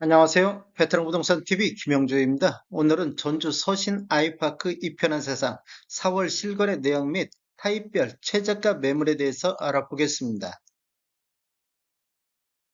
안녕하세요. 베테랑 부동산 TV 김영주입니다. 오늘은 전주 서신 아이파크 이편한 세상 4월 실거래 내역 및 타입별 최저가 매물에 대해서 알아보겠습니다.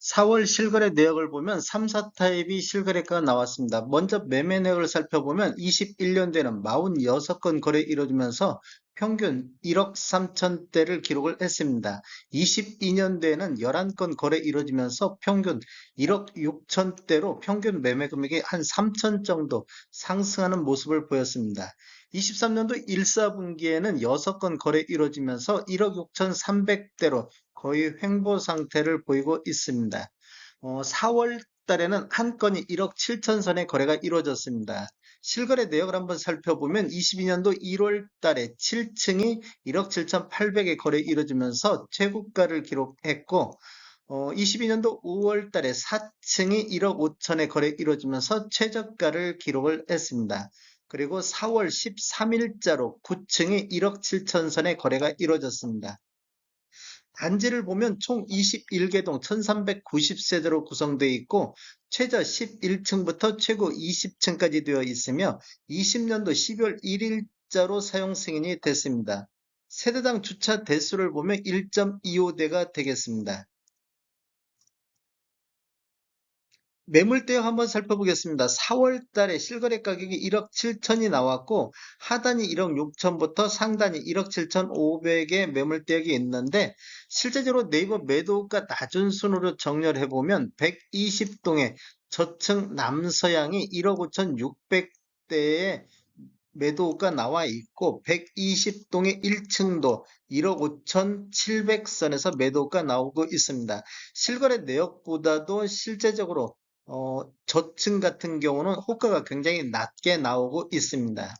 4월 실거래 내역을 보면 3, 4타입이 실거래가가 나왔습니다. 먼저 매매 내역을 살펴보면 21년도에는 46건 거래 이루어지면서 평균 1억 3천대를 기록을 했습니다. 22년도에는 11건 거래 이루어지면서 평균 1억 6천대로 평균 매매 금액이 한 3천 정도 상승하는 모습을 보였습니다. 23년도 1사분기에는 6건 거래 이루어지면서 1억 6,300대로 거의 횡보 상태를 보이고 있습니다. 4월 달에는 한 건이 1억 7천 선의 거래가 이루어졌습니다. 실거래 내역을 한번 살펴보면 22년도 1월 달에 7층이 1억 7,800에 거래 이루어지면서 최고가를 기록했고, 22년도 5월 달에 4층이 1억 5천에 거래 이루어지면서 최저가를 기록을 했습니다. 그리고 4월 13일자로 9층이 1억 7천 선의 거래가 이루어졌습니다. 단지를 보면 총 21개동 1390세대로 구성되어 있고 최저 11층부터 최고 20층까지 되어 있으며 20년도 12월 1일자로 사용 승인이 됐습니다. 세대당 주차 대수를 보면 1.25대가 되겠습니다. 매물대역 한번 살펴보겠습니다. 4월 달에 실거래 가격이 1억 7천이 나왔고 하단이 1억 6천부터 상단이 1억 7천5백의 매물대역이 있는데 실제적으로 네이버 매도가 낮은 순으로 정렬을 해보면 120동의 저층 남서양이 1억 5천 6백대의 매도가 나와 있고 120동의 1층도 1억 5천 7백선에서 매도가 나오고 있습니다. 실거래 내역보다도 실제적으로 저층 같은 경우는 호가가 굉장히 낮게 나오고 있습니다.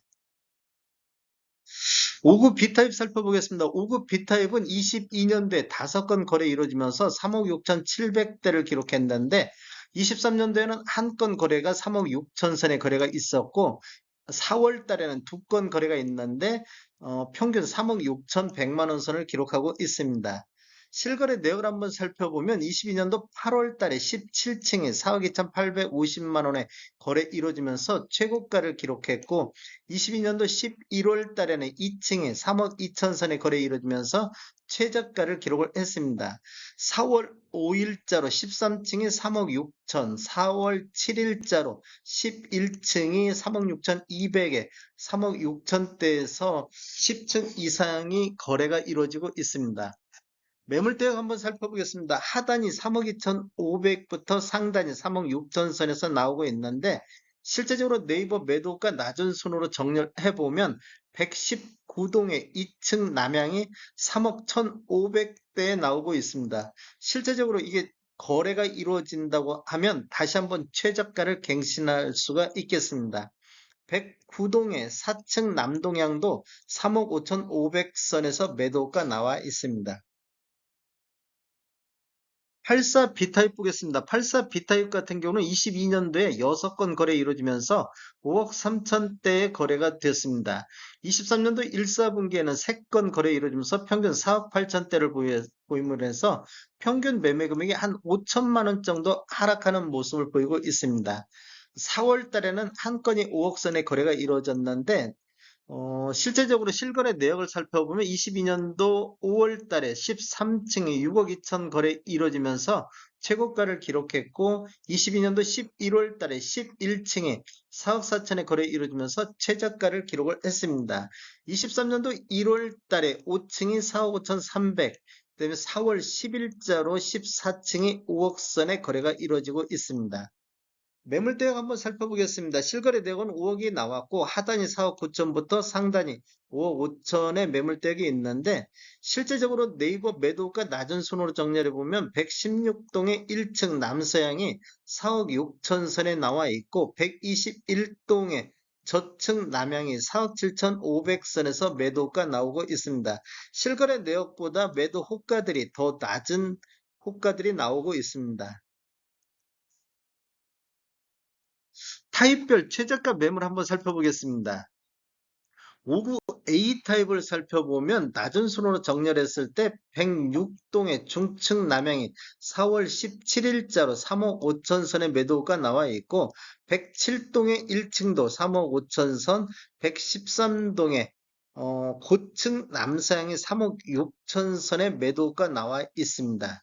5급 B타입 살펴보겠습니다. 5급 B타입은 22년도에 5건 거래 이루어지면서 3억 6,700대를 기록했는데 23년도에는 한 건 거래가 3억 6천 선의 거래가 있었고 4월 달에는 2건 거래가 있는데 평균 3억 6,100만 원 선을 기록하고 있습니다. 실거래 내역을 한번 살펴보면 22년도 8월 달에 17층에 4억 2,850만 원에 거래 이루어지면서 최고가를 기록했고 22년도 11월 달에는 2층에 3억 2천 선의 거래 이루어지면서 최저가를 기록을 했습니다. 4월 5일자로 13층이 3억 6천, 4월 7일자로 11층이 3억 6천 2백에 3억 6천대에서 10층 이상이 거래가 이루어지고 있습니다. 매물대역 한번 살펴보겠습니다. 하단이 3억 2천5백부터 상단이 3억 6천 선에서 나오고 있는데 실제적으로 네이버 매도가 낮은 순으로 정렬해보면 119동의 2층 남향이 3억 1,500대에 나오고 있습니다. 실제적으로 이게 거래가 이루어진다고 하면 다시 한번 최저가를 갱신할 수가 있겠습니다. 109동의 4층 남동향도 3억 5,500선에서 매도가 나와 있습니다. 84 B타입 보겠습니다. 84 B타입 같은 경우는 22년도에 6건 거래 이루어지면서 5억 3천대의 거래가 됐습니다. 23년도 1사분기에는 3건 거래 이루어지면서 평균 4억 8천대를 보임을 해서 평균 매매 금액이 한 5천만 원 정도 하락하는 모습을 보이고 있습니다. 4월 달에는 한 건이 5억 선의 거래가 이루어졌는데 실제적으로 실거래 내역을 살펴보면 22년도 5월 달에 13층에 6억 2천 거래 이루어지면서 최고가를 기록했고 22년도 11월 달에 11층에 4억 4천의 거래 이루어지면서 최저가를 기록을 했습니다. 23년도 1월 달에 5층이 4억 5천 3백, 그다음에 4월 10일자로 14층이 5억 선의 거래가 이루어지고 있습니다. 매물대역 한번 살펴보겠습니다. 실거래 대역은 5억이 나왔고 하단이 4억 9천부터 상단이 5억 5천의 매물대역이 있는데 실제적으로 네이버 매도가 낮은 순으로 정렬해 보면 116동의 1층 남서향이 4억 6천 선에 나와 있고 121동의 저층 남향이 4억 7천5백선에서 매도가 나오고 있습니다. 실거래 내역보다 매도 호가들이 더 낮은 호가들이 나오고 있습니다. 타입별 최저가 매물 한번 살펴보겠습니다. 5구 A타입을 살펴보면 낮은 순으로 정렬했을 때 106동의 중층 남향이 4월 17일자로 3억 5천 선의 매도가 나와 있고 107동의 1층도 3억 5천 선, 113동의 고층 남서향이 3억 6천 선의 매도가 나와 있습니다.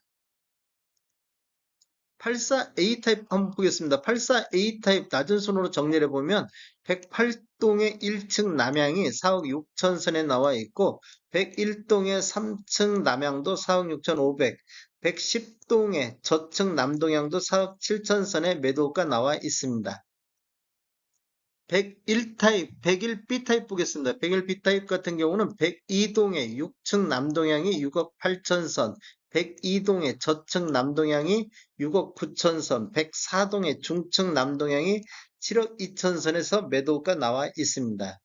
84A 타입 한번 보겠습니다. 84A 타입 낮은 순으로 정리를 해보면 108동의 1층 남향이 4억 6천 선에 나와 있고 101동의 3층 남향도 4억 6천 5백, 110동의 저층 남동향도 4억 7천 선에 매도가 나와 있습니다. 101 타입, 101B 타입 보겠습니다. 101B 타입 같은 경우는 102동의 6층 남동향이 6억 8천 선, 102동의 저층 남동향이 6억 9천 선, 104동의 중층 남동향이 7억 2천 선에서 매도가 나와 있습니다.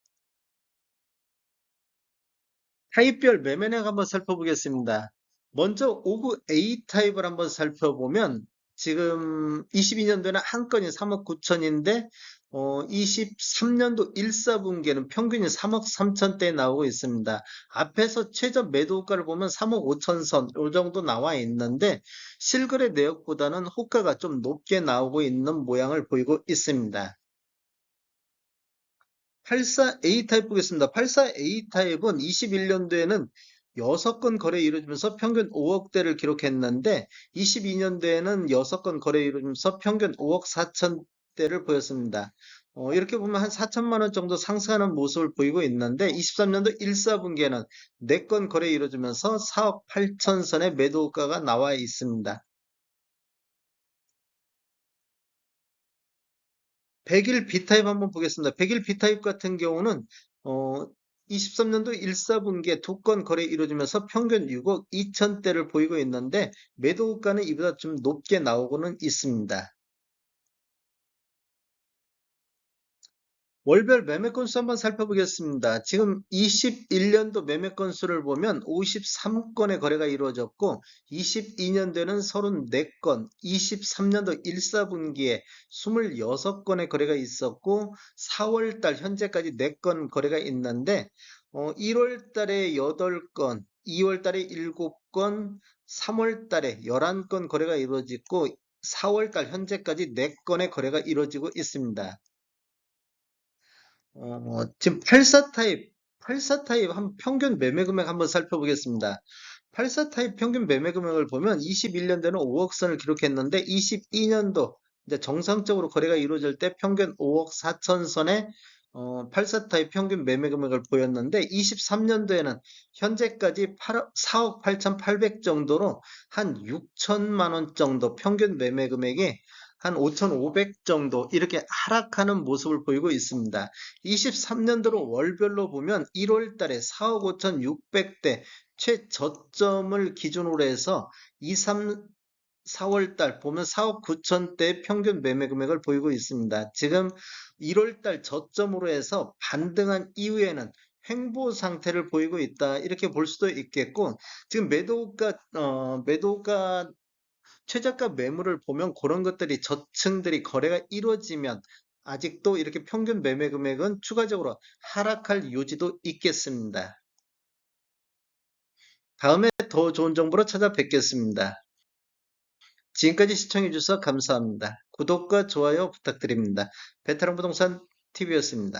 타입별 매매력 한번 살펴보겠습니다. 먼저 5구 A 타입을 한번 살펴보면 지금 22년도에는 한 건이 3억 9천인데 23년도 1사분기에는 평균이 3억 3천대에 나오고 있습니다. 앞에서 최저 매도가를 보면 3억 5천 선, 이 정도 나와 있는데 실거래 내역보다는 호가가 좀 높게 나오고 있는 모양을 보이고 있습니다. 84A 타입 보겠습니다. 84A 타입은 21년도에는 6건 거래 이루어지면서 평균 5억대를 기록했는데 22년도에는 6건 거래 이루어지면서 평균 5억 4천대를 보였습니다. 이렇게 보면 한 4천만 원 정도 상승하는 모습을 보이고 있는데 23년도 1사분기에는 4건 거래 이루어지면서 4억 8천 선의 매도가가 나와 있습니다. 100일 B타입 한번 보겠습니다. 100일 B타입 같은 경우는 23년도 1사분기에 2건 거래 이루어지면서 평균 6억 2천대를 보이고 있는데 매도가는 이보다 좀 높게 나오고는 있습니다. 월별 매매 건수 한번 살펴보겠습니다. 지금 21년도 매매 건수를 보면 53건의 거래가 이루어졌고 22년도에는 34건, 23년도 1사분기에 26건의 거래가 있었고 4월달 현재까지 4건 거래가 있는데 1월달에 8건, 2월달에 7건, 3월달에 11건 거래가 이루어지고 4월달 현재까지 4건의 거래가 이루어지고 있습니다. 지금 84 타입 한 평균 매매 금액 한번 살펴보겠습니다. 84 타입 평균 매매 금액을 보면 21년도에는 5억 선을 기록했는데 22년도 이제 정상적으로 거래가 이루어질 때 평균 5억 4천 선의 84 타입 평균 매매 금액을 보였는데 23년도에는 현재까지 4억 8,800 정도로 한 6천만 원 정도 평균 매매 금액이 한 5,500 정도 이렇게 하락하는 모습을 보이고 있습니다. 23년도로 월별로 보면 1월 달에 4억 5,600대 최저점을 기준으로 해서 2, 3, 4월 달 보면 4억 9천대 평균 매매 금액을 보이고 있습니다. 지금 1월 달 저점으로 해서 반등한 이후에는 횡보 상태를 보이고 있다. 이렇게 볼 수도 있겠고, 지금 매도가 최저가 매물을 보면 그런 것들이 저층들이 거래가 이루어지면 아직도 이렇게 평균 매매 금액은 추가적으로 하락할 요지도 있겠습니다. 다음에 더 좋은 정보로 찾아뵙겠습니다. 지금까지 시청해주셔서 감사합니다. 구독과 좋아요 부탁드립니다. 베테랑 부동산 TV였습니다.